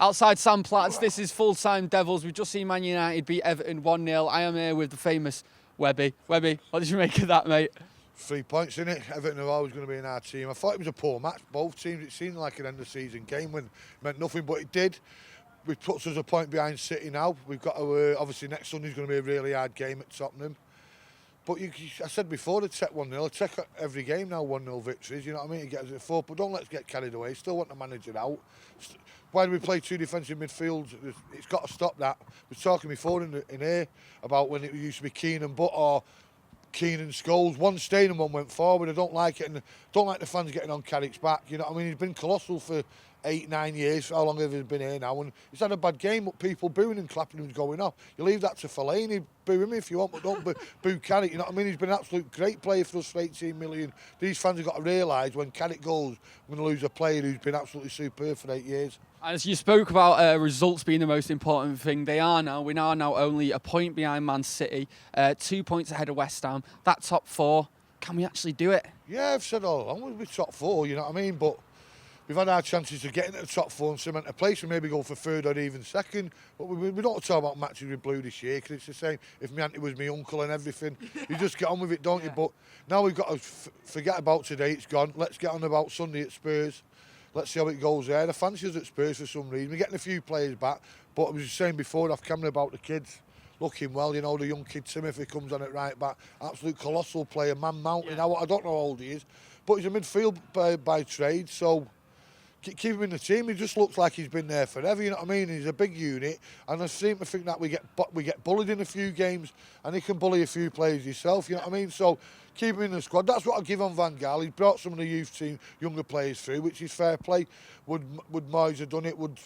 Outside Sam Platts, this is Full-Time Devils. We've just seen Man United beat Everton 1-0. I am here with the famous Webby. Webby, what did you make of that, mate? 3 points in it. Everton are always going to be in our team. I thought it was a poor match. Both teams, it seemed like an end of season game when it meant nothing, but it did. We've put us a point behind City now. We've got to, obviously next Sunday's going to be a really hard game at Tottenham. But I said before, they'd take 1-0. Take every game now 1-0 victories, you know what I mean? It gets it 4, but don't let's get carried away. Still want the manager out. Why do we play 2 defensive midfields? It's got to stop that. We were talking before in here about when it used to be Keane and Butt or Keane and Scholes. One stayed and one went forward. I don't like it, and don't like the fans getting on Carrick's back. You know what I mean? He's been Colossal for 8-9 years. How long have he been here now? And he's had a bad game, but people booing and clapping him's going off. You leave that to Fellaini. Boo him if you want, but don't boo Carrick. You know what I mean? He's been an absolute great player for us for 18 million. These fans have got to realise when Carrick goes, we're going to lose a player who's been absolutely superb for 8 years. As you spoke about results being the most important thing, they are now. We are now only a point behind Man City, 2 points ahead of West Ham. That top 4, can we actually do it? Yeah, I've said all along we'll be top 4, you know what I mean? But we've had our chances of getting to the top 4 and cement a place and maybe go for 3rd or even 2nd. But we don't talk about matches with Blue this year because it's the same. If my auntie was my uncle and everything, you just get on with it, don't you? But now we've got to forget about today, it's gone. Let's get on about Sunday at Spurs. Let's see how it goes there. The fancy us at Spurs for some reason. We're getting a few players back, but I was just saying before off camera about the kids looking well. You know, the young kid Timothy comes on at right back. Absolute colossal player, man mountain. Yeah. Now, I don't know how old he is, but he's a midfield by trade, so keep him in the team. He just looks like he's been there forever, you know what I mean? He's a big unit, and I seem to think that we get bullied in a few games, and he can bully a few players himself, you know what I mean? So keep him in the squad. That's what I give on Van Gaal. He's brought some of the youth team, younger players through, which is fair play. Would Moyes have done it? Would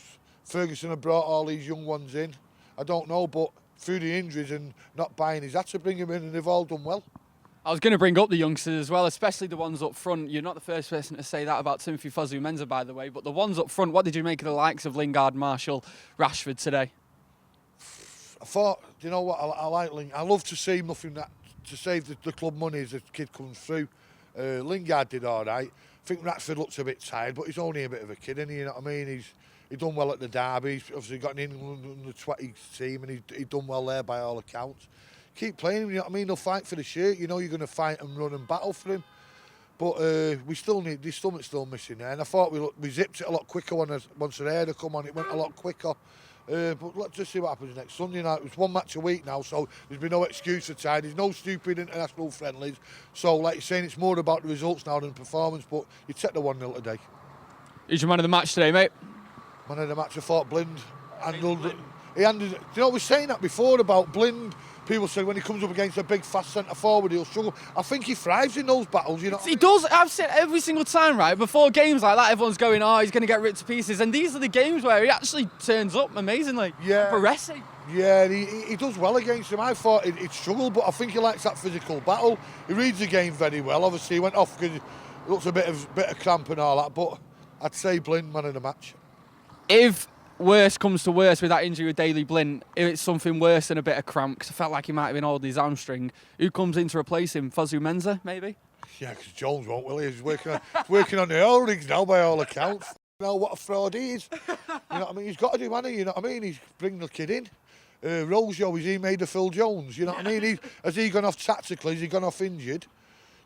Ferguson have brought all these young ones in? I don't know, but through the injuries and not buying, he's had to bring him in, and they've all done well. I was going to bring up the youngsters as well, especially the ones up front. You're not the first person to say that about Timothy Fosu-Mensah, by the way, but the ones up front, what did you make of the likes of Lingard, Marshall, Rashford today? I thought, you know what, I like Lingard. I love to see nothing that to save the club money as the kid comes through. Lingard did all right. I think Rashford looks a bit tired, but he's only a bit of a kid, isn't he? You know what I mean? He's done well at the derby. He's obviously got an England under 20 team, and he's done well there by all accounts. Keep playing him, you know what I mean? He'll fight for the shirt. You know you're going to fight and run and battle for him. But we still need, there's something still missing there. And I thought we zipped it a lot quicker once the air had come on. It went a lot quicker. But let's just see what happens next Sunday night. It's 1 match a week now, so there's been no excuse for time. There's no stupid international friendlies. So, like you're saying, it's more about the results now than performance. But you take the 1-0 today. Who's your man of the match today, mate? Man of the match, I thought Blind handled it. He handled it. You know, we were saying that before about Blind. People say when he comes up against a big, fast centre forward, he'll struggle. I think he thrives in those battles, you know. He does. I've said every single time, right? Before games like that, everyone's going, "Oh, he's going to get ripped to pieces." And these are the games where he actually turns up amazingly. Yeah. Baresi. Yeah, he does well against him. I thought he'd struggle, but I think he likes that physical battle. He reads the game very well. Obviously, he went off because he looks a bit of cramp and all that. But I'd say Blind man of the match. If worse comes to worse with that injury with Daley Blind, if it's something worse than a bit of cramp, because I felt like he might have been holding his hamstring, who comes in to replace him? Fosu-Mensah, maybe? Yeah, because Jones won't, will he? He's working on the oil rigs now, by all accounts. You know what a fraud he is. You know what I mean? He's got to do money, you know what I mean? He's bringing the kid in. Rojo, is he made of Phil Jones? You know what I mean? Has he gone off tactically? Has he gone off injured?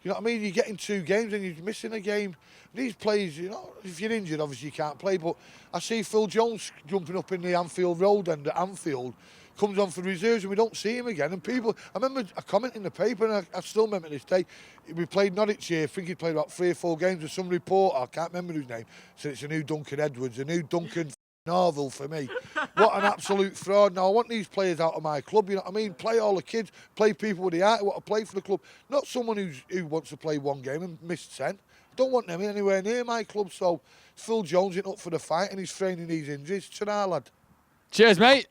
You know what I mean? You get in 2 games and you're missing a game. These players, you know, if you're injured, obviously you can't play. But I see Phil Jones jumping up in the Anfield Road and at Anfield, comes on for reserves and we don't see him again. And people, I remember a comment in the paper, and I still remember this day, we played Norwich here, I think he played about 3 or 4 games with some reporter, I can't remember his name, said it's a new Duncan Edwards, a new Duncan Norville for me. What an absolute fraud. Now I want these players out of my club, you know what I mean? Play all the kids, play people with the heart who want to play for the club. Not someone who wants to play 1 game and miss 10. Don't want them anywhere near my club, so Phil Jones isn't up for the fight and he's training these injuries. Ta-ra, lad. Cheers, mate.